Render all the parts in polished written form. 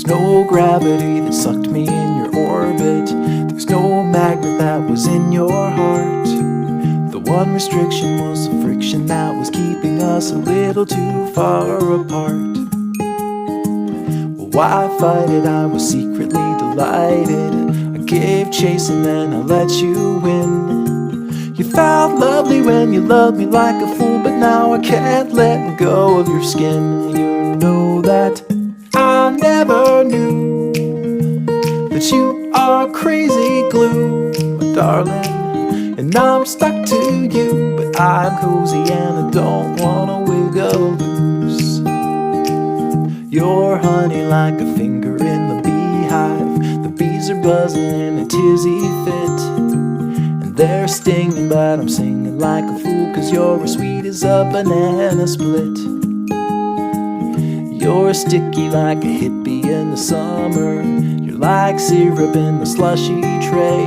There's no gravity that sucked me in your orbit. There's no magnet that was in your heart. The one restriction was the friction that was keeping us a little too far apart. Well, why fight it? I was secretly delighted. I gave chase and then I let you win. You felt lovely when you loved me like a fool, but now I can't let go of your skin. You know that I never knew that you are crazy glue, my darling. And I'm stuck to you, but I'm cozy and I don't wanna wiggle loose. You're honey like a finger in the beehive. The bees are buzzing in a tizzy fit, and they're stinging, but I'm singing like a fool, 'cause you're as sweet as a banana split. You're sticky like a hippie in the summer. You're like syrup in the slushy tray.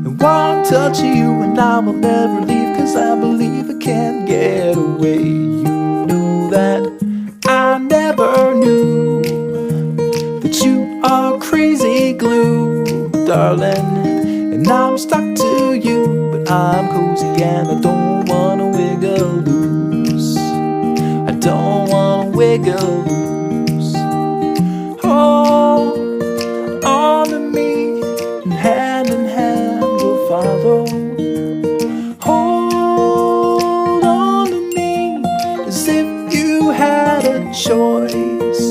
And one touch of you and I will never leave, 'cause I believe I can't get away. You know that I never knew that you are crazy glue, darling. And I'm stuck to you, but I'm cozy and I don't wanna wiggle loose. I don't wanna wiggle loose. Hold on to me, and hand we'll follow. Hold on to me, as if you had a choice.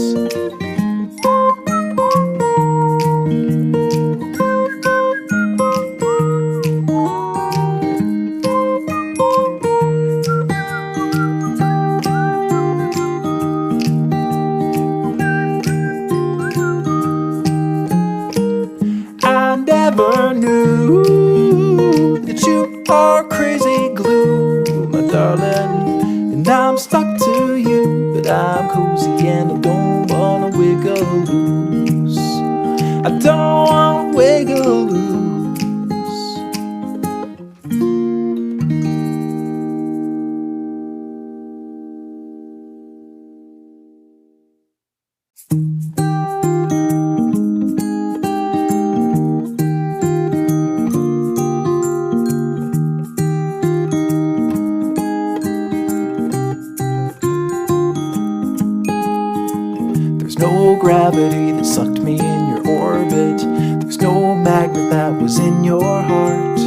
I never knew that you are crazy glue, my darling. And I'm stuck to you, but I'm cozy and I don't wanna wiggle loose. I don't wanna wiggle loose. There's no gravity that sucked me in your orbit. There's no magnet that was in your heart.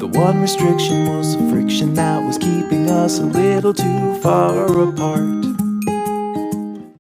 The one restriction was the friction that was keeping us a little too far apart.